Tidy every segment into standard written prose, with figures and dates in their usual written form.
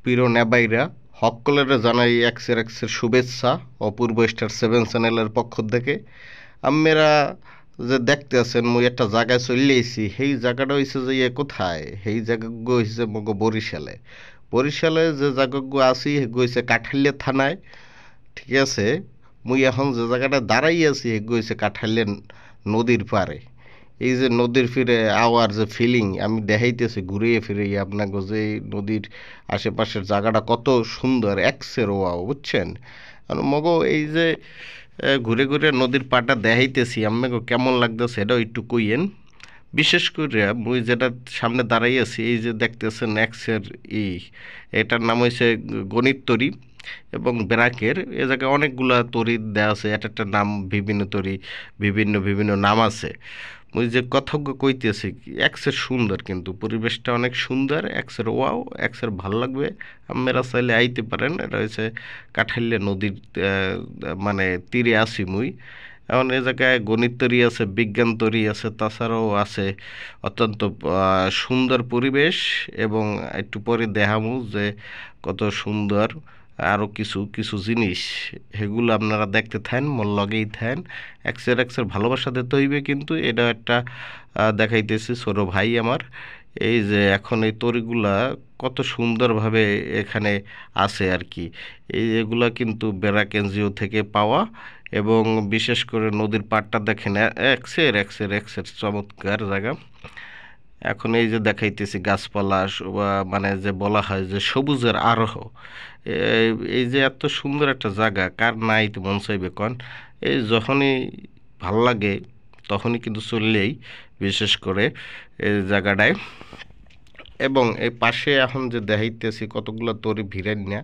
প্রিয় নেবাইরা সকলের জানাই এক্সের শুভেচ্ছা অপূর্ব স্টার 7 চ্যানেলের পক্ষ থেকে। আমরা যে দেখতে আছেন মুই একটা জায়গায় চলে আইছি, সেই জায়গাটা হইছে যে কোথায়, সেই জায়গাগুলো হইছে মগ বরিশালে। বরিশালে যে জায়গাগুলো আছি সেগুলো হইছে কাঠালিয়া থানায়, ঠিক আছে। মুই এখন যে জায়গাটা দাঁড়াই আছি সেগুলো হইছে কাঠালিয়া নদীর পাড়ে। এই যে নদীর ফিরে আওয়ার যে ফিলিং আমি দেখাইতেছি ঘুরিয়ে ফিরে আপনাকে, যে নদীর আশেপাশের জায়গাটা কত সুন্দর এক্সের ওয়াও, বুঝছেন। আর মগো এই যে ঘুরে ঘুরে নদীর পাড়টা দেখাইতেছি, আপনাকে কেমন লাগতেছে এটাও একটু কইয়েন। বিশেষ করে মুই যেটা সামনে দাঁড়াই আছি, এই যে দেখতেছেন এক্সের এটার নাম হয়েছে গণিত তরী এবং ব্রাকের। এ জায়গায় অনেকগুলা তরি দেওয়া আছে, একটা নাম বিভিন্ন তরি, বিভিন্ন বিভিন্ন নাম আছে। মুই যে কথাগুলো কইতেছি এক্সের সুন্দর, কিন্তু পরিবেশটা অনেক সুন্দর, এক্সের ওয়াও, এক্সের ভাল লাগবে। আপনারা চাইলে আইতে পারেন। এটা হচ্ছে কাঠালিয়া নদীর মানে তীরে আছি মুই এখন। এই জায়গায় গণিত তরী আছে, বিজ্ঞান তরী আছে, তাছাড়াও আছে অত্যন্ত সুন্দর পরিবেশ। এবং একটু পরে দেখামু যে কত সুন্দর আরও কিছু কিছু জিনিস, সেগুলো আপনারা দেখতে থাকেন, মন লগেই থাকেন। এক্সের ভালোবাসা দিতে হইবে, কিন্তু এটা একটা দেখাইতেছি ছোট ভাই আমার। এই যে এখন এই তরিগুলা কত সুন্দরভাবে এখানে আছে আর কি। এগুলা কিন্তু ব্র্যাক এনজিও থেকে পাওয়া। এবং বিশেষ করে নদীর পাড়টা দেখেন, এক্সের চমৎকার জায়গা। এখন এই যে দেখাইতেছি গাছপালা, মানে যে বলা হয় যে সবুজের আরোহ। এই যে এত সুন্দর একটা জায়গা কার নাই তো মন চাইবে কন। এই যখনই ভাল লাগে তখনই কিন্তু চললেই, বিশেষ করে এই জায়গাটায়। এবং এই পাশে এখন যে দেখাইতেছি কতগুলো তরি ভিড়েন না,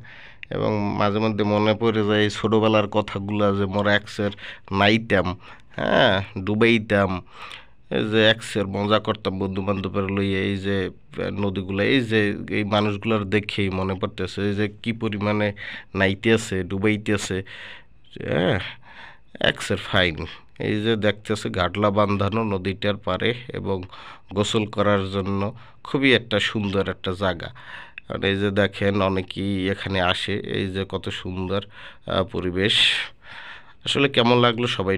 এবং মাঝে মধ্যে মনে পড়ে যায় এই ছোটোবেলার কথাগুলো, যে মোরা এক্সের নাইতাম, হ্যাঁ, ডুবাইতাম, এই যে এক্সের মজা করতাম বন্ধু বান্ধবের লইয়ে। এই যে নদীগুলো, এই যে এই মানুষগুলোর দেখেই মনে পড়তেছে এই যে কি পরিমাণে নাইতেছে, ডুবাইতেছে, হ্যাঁ, এক্সের ফাইন। এই যে দেখতেছে গাডলা বান্ধানো নদীটার পারে, এবং গোসল করার জন্য খুবই একটা সুন্দর একটা জায়গা। আর এই যে দেখেন অনেকেই এখানে আসে, এই যে কত সুন্দর পরিবেশ। আসলে কেমন লাগলো সবাই